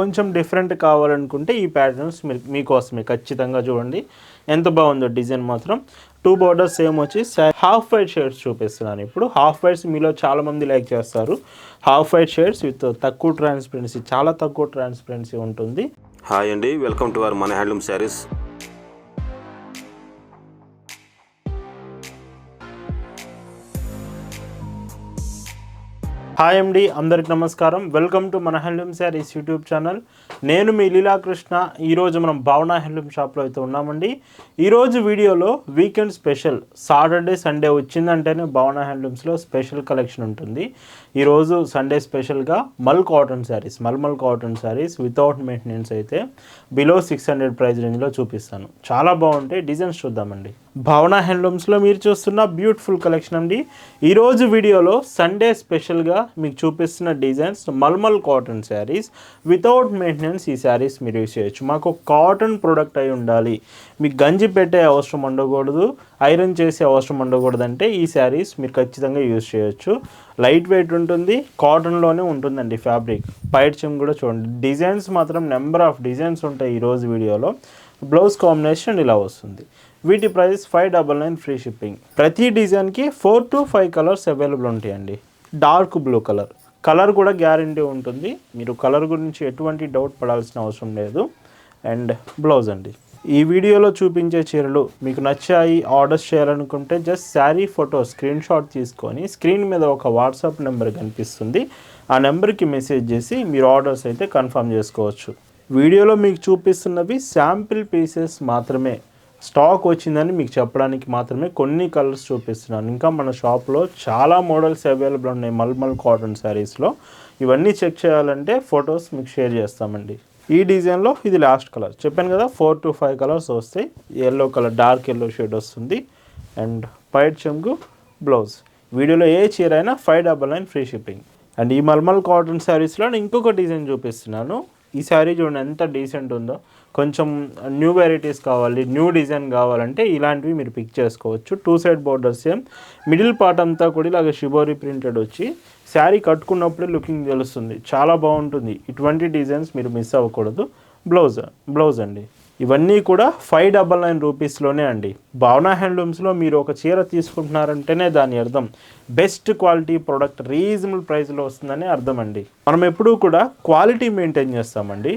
కొంచెం డిఫరెంట్ కావాలనుకుంటే ఈ ప్యాటర్న్స్ మీకోసమే ఖచ్చితంగా చూడండి ఎంత బాగుందో డిజైన్ మాత్రం. 2 బోర్డర్స్ సేమ్ వచ్చి హాఫ్ వైట్ షేడ్స్ చూపిస్తున్నాను. ఇప్పుడు హాఫ్ వైట్స్ మీలో చాలామంది లైక్ చేస్తారు. హాఫ్ వైట్ షేడ్స్ విత్ తక్కువ ట్రాన్స్పరెన్సీ, చాలా తక్కువ ట్రాన్స్పరెన్సీ ఉంటుంది. హాయ్ అండి, వెల్కమ్ టు అవర్ మన హ్యాండ్లూమ్ శారీస్. హాయ్ అండి, అందరికి నమస్కారం. వెల్కమ్ టు మన హ్యాండ్లూమ్ శారీస్ యూట్యూబ్ ఛానల్. నేను మీ లీలాకృష్ణ. ఈరోజు మనం భావన హ్యాండ్లూమ్ షాప్లో అయితే ఉన్నామండి. ఈరోజు వీడియోలో వీకెండ్ స్పెషల్, సాటర్డే సండే వచ్చిందంటేనే భావన హ్యాండ్లూమ్స్లో స్పెషల్ కలెక్షన్ ఉంటుంది. ఈరోజు సండే స్పెషల్గా mulmul cotton saris without maintenance అయితే బిలో 600 ప్రైస్ రేంజ్లో చూపిస్తాను. చాలా బాగుంటాయి. డిజైన్స్ చూద్దామండి. భావన హ్యాండ్లూమ్స్లో మీరు చూస్తున్న బ్యూటిఫుల్ కలెక్షన్ అండి. ఈరోజు వీడియోలో సండే స్పెషల్గా మీకు చూపిస్తున్న designs mulmul cotton saris without maintenance. ఈ శారీస్ మీరు యూజ్ చేయొచ్చు. మాకు కాటన్ ప్రోడక్ట్ అయి ఉండాలి, మీకు గంజి పెట్టే అవసరం ఉండకూడదు, ఐరన్ చేసే అవసరం ఉండకూడదు అంటే ఈ శారీస్ మీరు ఖచ్చితంగా యూజ్ చేయొచ్చు. లైట్ వెయిట్ ఉంటుంది, కాటన్లోనే ఉంటుందండి ఫ్యాబ్రిక్. పైట్ చెమ్ కూడా చూడండి, డిజైన్స్ మాత్రం నెంబర్ ఆఫ్ డిజైన్స్ ఉంటాయి ఈరోజు వీడియోలో. బ్లౌజ్ కాంబినేషన్ ఇలా వస్తుంది. వీటి ప్రైస్ 599 ఫ్రీ షిప్పింగ్. ప్రతి డిజైన్కి 4 to 5 కలర్స్ అవైలబుల్ ఉంటాయండి. డార్క్ బ్లూ కలర్ కూడా గ్యారంటీ ఉంటుంది. మీరు కలర్ గురించి ఎటువంటి డౌట్ పడాల్సిన అవసరం లేదు. అండ్ బ్లౌజ్ అండి. ఈ వీడియోలో చూపించే చీరలు మీకు నచ్చాయి, ఆర్డర్స్ చేయాలనుకుంటే just sari photo screen shot తీసుకొని స్క్రీన్ మీద ఒక వాట్సాప్ నెంబర్ కనిపిస్తుంది, ఆ నెంబర్కి మెసేజ్ చేసి మీరు ఆర్డర్స్ అయితే కన్ఫర్మ్ చేసుకోవచ్చు. వీడియోలో మీకు చూపిస్తున్నవి శాంపిల్ పీసెస్ మాత్రమే. స్టాక్ వచ్చిందని మీకు చెప్పడానికి మాత్రమే కొన్ని కలర్స్ చూపిస్తున్నాను. ఇంకా మన షాప్లో చాలా మోడల్స్ అవైలబుల్ ఉన్నాయి మల్మల్ కాటన్ శారీస్లో. ఇవన్నీ చెక్ చేయాలంటే ఫొటోస్ మీకు షేర్ చేస్తామండి. ఈ డిజైన్లో ఇది లాస్ట్ కలర్ చెప్పాను కదా, 4 to 5 కలర్స్ వస్తాయి. Yellow colour, dark yellow shade వస్తుంది. అండ్ పైట్ చెంగు బ్లౌజ్. వీడియోలో ఏ చీర అయినా 599 ఫ్రీ షిప్పింగ్. అండ్ ఈ మల్మల్ కాటన్ శారీస్లో నేను ఇంకొక డిజైన్ చూపిస్తున్నాను. ఈ శారీ చూడండి ఎంత డీసెంట్ ఉందో. కొంచెం న్యూ వెరైటీస్ కావాలి, న్యూ డిజైన్ కావాలంటే ఇలాంటివి మీరు పిక్ చేసుకోవచ్చు. 2 side borders same, middle part అంతా కూడా ఇలాగ షిబోరి ప్రింటెడ్ వచ్చి శారీ కట్టుకున్నప్పుడే లుకింగ్ తెలుస్తుంది. చాలా బాగుంటుంది. ఇటువంటి డిజైన్స్ మీరు మిస్ అవ్వకూడదు. బ్లౌజ్ అండి. ఇవన్నీ కూడా 599 రూపీస్లోనే అండి. భావన హ్యాండ్లూమ్స్లో మీరు ఒక చీర తీసుకుంటున్నారంటేనే దాని అర్థం బెస్ట్ క్వాలిటీ ప్రోడక్ట్ రీజనబుల్ ప్రైస్లో వస్తుందని అర్థం అండి. మనం ఎప్పుడూ కూడా క్వాలిటీ మెయింటైన్ చేస్తామండి.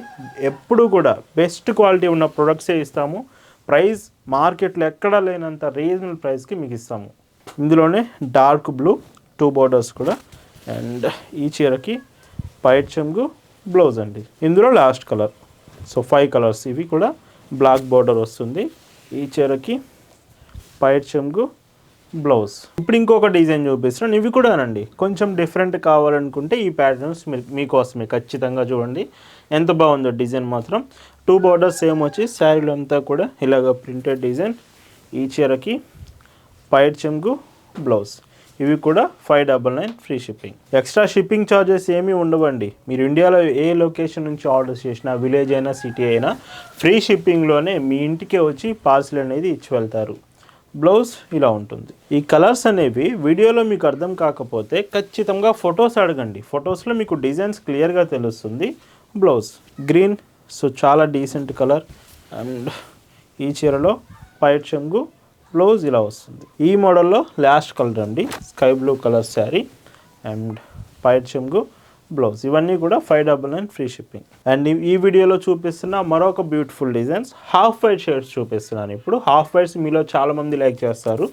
ఎప్పుడూ కూడా బెస్ట్ క్వాలిటీ ఉన్న ప్రొడక్ట్సే ఇస్తాము. ప్రైస్ మార్కెట్లో ఎక్కడా లేనంత రీజనబుల్ ప్రైస్కి మీకు ఇస్తాము. ఇందులోనే డార్క్ బ్లూ 2 బోర్డర్స్ కూడా. అండ్ ఈ చీరకి పైట్ చెంగు బ్లౌజ్ అండి. ఇందులో లాస్ట్ కలర్. So 5 colours. ఇవి కూడా బ్లాక్ బోర్డర్ వస్తుంది. ఈ చీరకి పైట్ చెంగు బ్లౌజ్. ఇప్పుడు ఇంకొక డిజైన్ చూపిస్తున్నాను. ఇవి కూడానండి కొంచెం డిఫరెంట్ కావాలనుకుంటే ఈ ప్యాటర్న్స్ మీకోసమే ఖచ్చితంగా చూడండి ఎంత బాగుందో డిజైన్ మాత్రం. 2 బోర్డర్స్ సేమ్ వచ్చి శారీలో అంతా కూడా ఇలాగ ప్రింటెడ్ డిజైన్. ఈ చీరకి పైట్ చెంగు బ్లౌజ్. ఇవి కూడా 599 free shipping. Extra shipping charges ఏమీ ఉండవండి. మీరు ఇండియాలో ఏ లొకేషన్ నుంచి ఆర్డర్ చేసినా, విలేజ్ అయినా సిటీ అయినా ఫ్రీ షిప్పింగ్లోనే మీ ఇంటికే వచ్చి పార్సిల్ అనేది ఇచ్చి వెళ్తారు. బ్లౌజ్ ఇలా ఉంటుంది. ఈ కలర్స్ అనేవి వీడియోలో మీకు అర్థం కాకపోతే ఖచ్చితంగా ఫొటోస్ అడగండి. ఫొటోస్లో మీకు డిజైన్స్ క్లియర్గా తెలుస్తుంది. బ్లౌజ్ గ్రీన్, సో చాలా డీసెంట్ కలర్. అండ్ ఈ చీరలో పైట్ చెంగు బ్లౌజ్ ఇలా వస్తుంది. ఈ మోడల్లో లాస్ట్ కలర్ అండి, sky blue colour sari. And పైట్ చెంగు బ్లౌజ్. ఇవన్నీ కూడా 599 ఫ్రీ షిప్పింగ్. అండ్ ఈ వీడియోలో చూపిస్తున్న మరొక beautiful designs half white shades చూపిస్తున్నాను. ఇప్పుడు హాఫ్ వైట్స్ మీలో చాలామంది లైక్ చేస్తారు.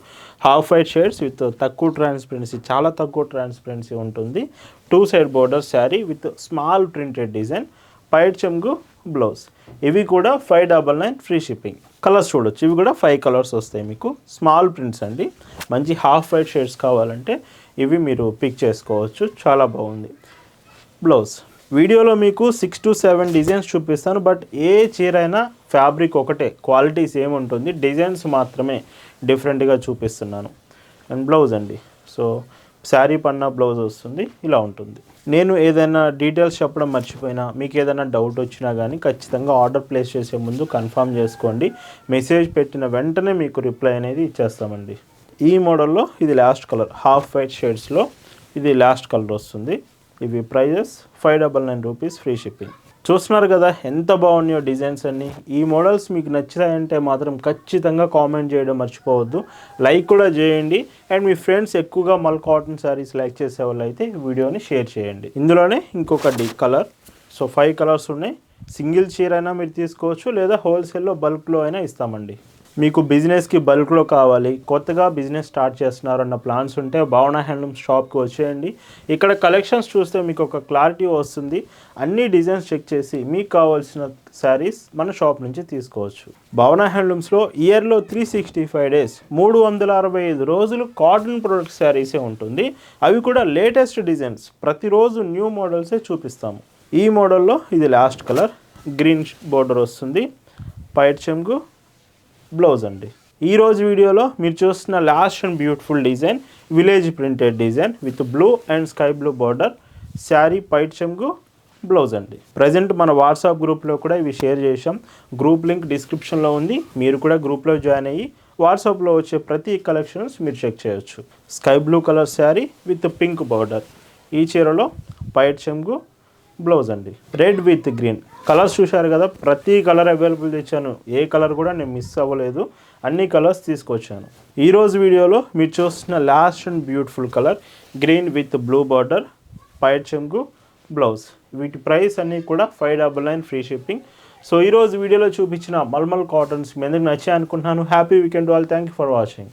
హాఫ్ వైట్ షేడ్స్ విత్ తక్కువ ట్రాన్స్పరెన్సీ, చాలా తక్కువ ట్రాన్స్పరెన్సీ ఉంటుంది. 2 side border sari with small printed design. పైట్ చెంగు బ్లౌజ్. ఇవి కూడా 599 ఫ్రీ షిప్పింగ్. కలర్స్ చూడొచ్చు. ఇవి కూడా 5 కలర్స్ వస్తాయి మీకు. స్మాల్ ప్రింట్స్ అండి. మంచి హాఫ్ వైట్ షేడ్స్ కావాలంటే ఇవి మీరు పిక్ చేసుకోవచ్చు. చాలా బాగుంది. బ్లౌజ్. వీడియోలో మీకు 6 to 7 డిజైన్స్ చూపిస్తాను. బట్ ఏ చీర అయినా ఫ్యాబ్రిక్ ఒకటే, క్వాలిటీ సేమ్ ఉంటుంది. డిజైన్స్ మాత్రమే డిఫరెంట్గా చూపిస్తున్నాను. అండ్ బ్లౌజ్ అండి. సో శారీ పన్నా బ్లౌజ్ వస్తుంది. ఇలా ఉంటుంది. నేను ఏదైనా డీటెయిల్స్ చెప్పడం మర్చిపోయినా, మీకు ఏదైనా డౌట్ వచ్చినా కానీ ఖచ్చితంగా ఆర్డర్ ప్లేస్ చేసే ముందు కన్ఫర్మ్ చేసుకోండి. మెసేజ్ పెట్టిన వెంటనే మీకు రిప్లై అనేది ఇచ్చేస్తామండి. ఈ మోడల్లో ఇది లాస్ట్ కలర్, హాఫ్ వైట్ షేడ్స్లో ఇది లాస్ట్ కలర్ వస్తుంది. ఇవి ప్రైజెస్ 599 రూపీస్ ఫ్రీ షిప్పింగ్. చూస్తున్నారు కదా ఎంత బాగున్నాయో డిజైన్స్ అన్నీ. ఈ మోడల్స్ మీకు నచ్చాయంటే మాత్రం ఖచ్చితంగా కామెంట్ చేయడం మర్చిపోవద్దు, లైక్ కూడా చేయండి. అండ్ మీ ఫ్రెండ్స్ ఎక్కువగా మల్ కాటన్ శారీస్ లైక్ చేసే వాళ్ళు అయితే వీడియోని షేర్ చేయండి. ఇందులోనే ఇంకొకటి కలర్, సో 5 కలర్స్ ఉన్నాయి. సింగిల్ చీర అయినా మీరు తీసుకోవచ్చు, లేదా హోల్సేల్లో బల్క్లో అయినా ఇస్తామండి. మీకు బిజినెస్కి బల్క్లో కావాలి, కొత్తగా బిజినెస్ స్టార్ట్ చేస్తున్నారన్న ప్లాన్స్ ఉంటే భావన హ్యాండ్లూమ్ షాప్కి వచ్చేయండి. ఇక్కడ కలెక్షన్స్ చూస్తే మీకు ఒక క్లారిటీ వస్తుంది. అన్ని డిజైన్స్ చెక్ చేసి మీకు కావాల్సిన శారీస్ మన షాప్ నుంచి తీసుకోవచ్చు. భావన హ్యాండ్లూమ్స్లో ఇయర్లో 365 డేస్ 365 రోజులు కాటన్ ప్రొడక్ట్ శారీసే ఉంటుంది. అవి కూడా లేటెస్ట్ డిజైన్స్, ప్రతిరోజు న్యూ మోడల్సే చూపిస్తాము. ఈ మోడల్లో ఇది లాస్ట్ కలర్, గ్రీన్ బోర్డర్ వస్తుంది, పైట్ చెంగు, బ్లౌజ్ అండి. ఈరోజు వీడియోలో మీరు చూస్తున్న last and beautiful design village printed design with blue and sky blue border, sari పైట్ చెంగు, బ్లౌజ్ అండి. ప్రజెంట్ మన వాట్సాప్ గ్రూప్లో కూడా ఇవి షేర్ చేసాం. గ్రూప్ లింక్ డిస్క్రిప్షన్లో ఉంది. మీరు కూడా గ్రూప్లో జాయిన్ అయ్యి వాట్సాప్లో వచ్చే ప్రతి కలెక్షన్స్ మీరు చెక్ చేయొచ్చు. Sky blue colour sari with pink border, ఈ చీరలో పైట్ చెంగు, బ్లౌజ్ అండి. రెడ్ విత్ గ్రీన్ కలర్స్ చూశారు కదా, ప్రతి కలర్ అవైలబుల్ తెచ్చాను. ఏ కలర్ కూడా నేను మిస్ అవ్వలేదు, అన్ని కలర్స్ తీసుకొచ్చాను. ఈరోజు వీడియోలో మీరు చూస్తున్న last and beautiful colour green with blue border, పైట్ చెంగు, బ్లౌజ్. వీటి ప్రైస్ అన్నీ కూడా 599 ఫ్రీ షిప్పింగ్. సో ఈరోజు వీడియోలో చూపించిన మల్మల్ కాటన్స్ మీ అందరికి నచ్చాయి అనుకుంటున్నాను. Happy weekend all. Thank you for watching.